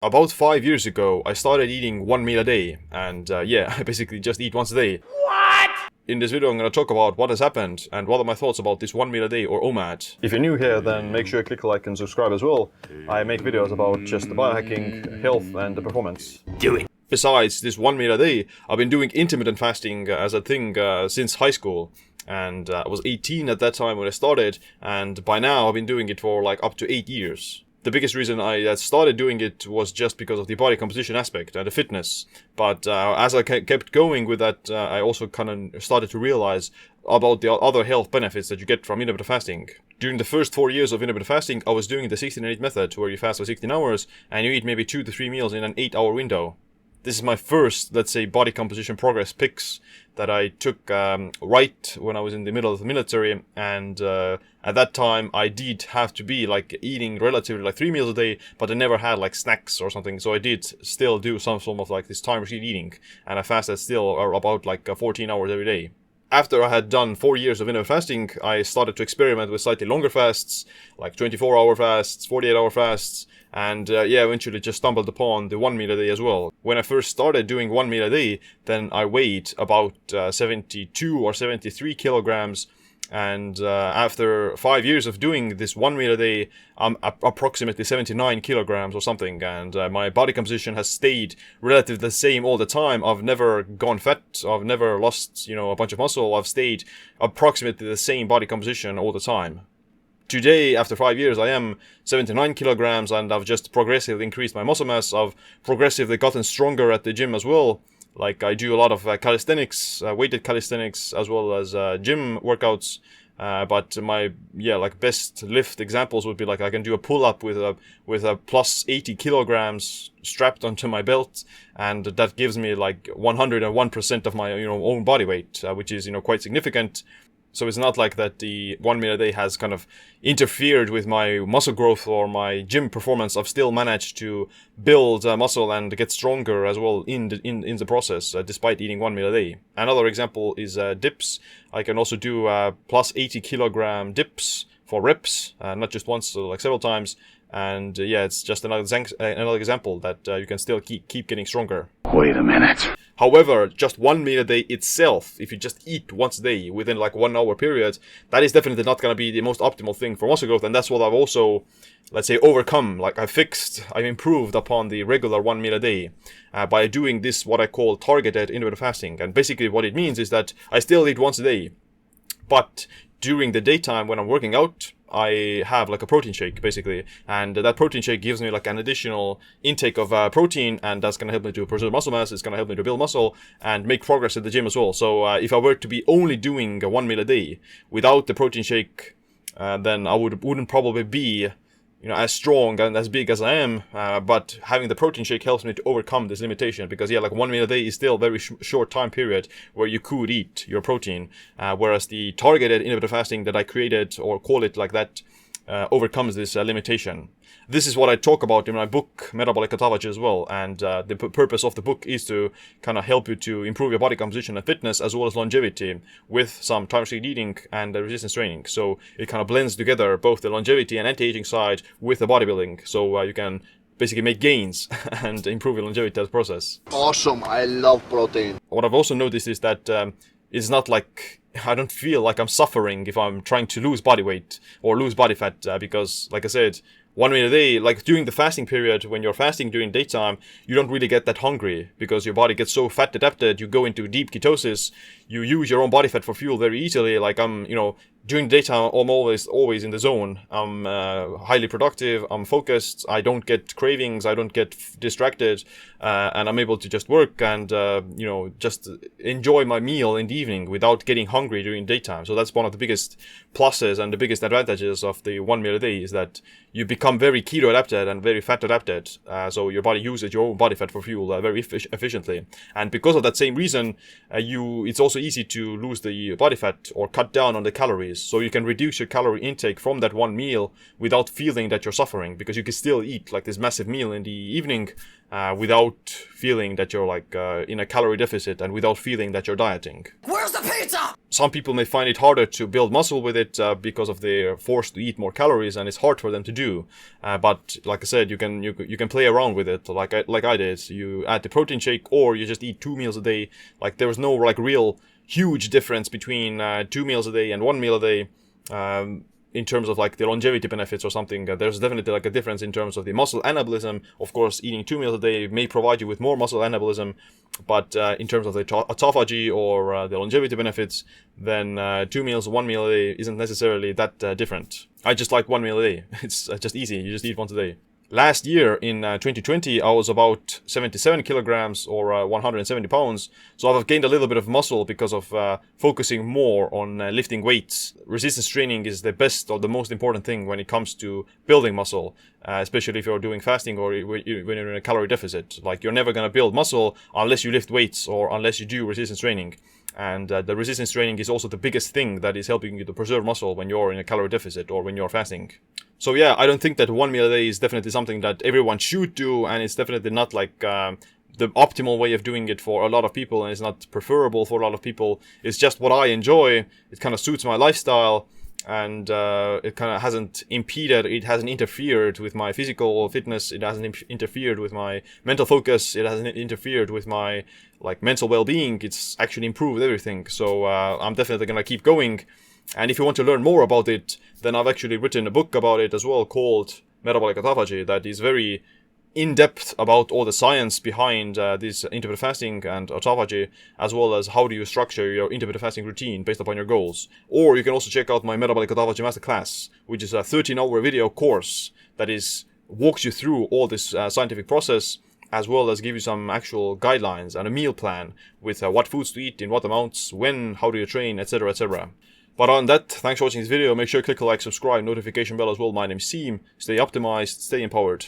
About 5 years ago, I started eating one meal a day, and I basically just eat once a day. What? In this video, I'm gonna talk about what has happened and what are my thoughts about this one meal a day or OMAD. If you're new here, then make sure you click like and subscribe as well. I make videos about just the biohacking, health, and the performance. Do it. Besides this one meal a day, I've been doing intermittent fasting as a thing since high school. And I was 18 at that time when I started, and by now I've been doing it for like up to 8 years. The biggest reason I started doing it was just because of the body composition aspect and the fitness. But as I kept going with that, I also kind of started to realize about the other health benefits that you get from intermittent fasting. During the first 4 years of intermittent fasting, I was doing the 16-8 method, where you fast for 16 hours and you eat maybe 2 to 3 meals in an 8-hour window. This is my first, let's say, body composition progress pics that I took right when I was in the middle of the military, and at that time I did have to be like eating relatively like 3 meals a day, but I never had like snacks or something, so I did still do some form of like this time restricted eating, and I fasted still about like 14 hours every day. After I had done 4 years of intermittent fasting, I started to experiment with slightly longer fasts, like 24-hour fasts, 48-hour fasts, and eventually just stumbled upon the 1 meal a day as well. When I first started doing 1 meal a day, then I weighed about 72 or 73 kilograms, and after 5 years of doing this 1 meal a day, I'm approximately 79 kilograms or something, and my body composition has stayed relatively the same all the time. I've never gone fat, I've never lost, a bunch of muscle, I've stayed approximately the same body composition all the time. Today, after 5 years, I am 79 kilograms, and I've just progressively increased my muscle mass. I've progressively gotten stronger at the gym as well. Like, I do a lot of calisthenics, weighted calisthenics, as well as gym workouts. But my best lift examples would be like I can do a pull-up with a plus 80 kilograms strapped onto my belt, and that gives me like 101% of my own body weight, which is quite significant. So it's not like that the 1 meal a day has kind of interfered with my muscle growth or my gym performance. I've still managed to build muscle and get stronger as well in the process, despite eating 1 meal a day. Another example is dips. I can also do plus 80 kilogram dips for reps, not just once, so like several times. And it's just another example that you can still keep getting stronger. Wait a minute. However, just 1 meal a day itself, if you just eat once a day within like 1 hour period, that is definitely not going to be the most optimal thing for muscle growth. And that's what I've also, let's say, overcome. Like I've improved upon the regular 1 meal a day by doing this, what I call targeted intermittent fasting. And basically what it means is that I still eat once a day, but during the daytime when I'm working out, I have like a protein shake basically, and that protein shake gives me like an additional intake of protein, and that's going to help me to preserve muscle mass. It's going to help me to build muscle and make progress at the gym as well. So if I were to be only doing 1 meal a day without the protein shake, then I wouldn't probably be as strong and as big as I am, but having the protein shake helps me to overcome this limitation, because like 1 meal a day is still a very short time period where you could eat your protein, whereas the targeted intermittent fasting that I created, or call it like that, overcomes this limitation. This is what I talk about in my book, Metabolic Autophagy, as well, and the purpose of the book is to kind of help you to improve your body composition and fitness, as well as longevity, with some time-restricted eating and resistance training. So it kind of blends together both the longevity and anti-aging side with the bodybuilding, so you can basically make gains and improve your longevity as a process. Awesome, I love protein. What I've also noticed is that it's not like I don't feel like I'm suffering if I'm trying to lose body weight or lose body fat, because, like I said, 1 meal a day, like during the fasting period, when you're fasting during daytime, you don't really get that hungry because your body gets so fat adapted. You go into deep ketosis. You use your own body fat for fuel very easily. Like during the daytime, I'm always in the zone. I'm highly productive. I'm focused. I don't get cravings. I don't get distracted, and I'm able to just work and just enjoy my meal in the evening without getting hungry during daytime. So that's one of the biggest pluses and the biggest advantages of the 1 meal a day, is that you become very keto adapted and very fat adapted. So your body uses your own body fat for fuel very efficiently. And because of that same reason, it's also easy to lose the body fat or cut down on the calories. So you can reduce your calorie intake from that one meal without feeling that you're suffering, because you can still eat like this massive meal in the evening without feeling that you're like in a calorie deficit and without feeling that you're dieting. Where's the pizza? some people may find it harder to build muscle with it because of they're forced to eat more calories, and it's hard for them to do. But like I said, you can play around with it like I did. You add the protein shake, or you just eat 2 meals a day. Like there was no like real huge difference between 2 meals a day and 1 meal a day. In terms of like the longevity benefits or something. There's definitely like a difference in terms of the muscle anabolism. Of course, eating 2 meals a day may provide you with more muscle anabolism, but in terms of the autophagy or the longevity benefits, then 2 meals, 1 meal a day isn't necessarily that different. I just like 1 meal a day. It's just easy. You just eat once a day. Last year, in 2020, I was about 77 kilograms or 170 pounds. So I've gained a little bit of muscle because of focusing more on lifting weights. Resistance training is the best or the most important thing when it comes to building muscle, especially if you're doing fasting or when you're in a calorie deficit. Like you're never going to build muscle unless you lift weights or unless you do resistance training. And the resistance training is also the biggest thing that is helping you to preserve muscle when you're in a calorie deficit or when you're fasting. So yeah, I don't think that 1 meal a day is definitely something that everyone should do, and it's definitely not like the optimal way of doing it for a lot of people, and it's not preferable for a lot of people. It's just what I enjoy. It kind of suits my lifestyle, and it kind of hasn't impeded, it hasn't interfered with my physical fitness, it hasn't interfered with my mental focus, it hasn't interfered with my like mental well-being. It's actually improved everything. So I'm definitely gonna keep going. And if you want to learn more about it, then I've actually written a book about it as well called Metabolic Autophagy that is very in-depth about all the science behind this intermittent fasting and autophagy, as well as how do you structure your intermittent fasting routine based upon your goals. Or you can also check out my Metabolic Autophagy Masterclass, which is a 13-hour video course that walks you through all this scientific process, as well as give you some actual guidelines and a meal plan with what foods to eat, in what amounts, when, how do you train, etc., etc. But on that, thanks for watching this video. Make sure to click like, subscribe, notification bell as well. My name is Siim. Stay optimized, stay empowered.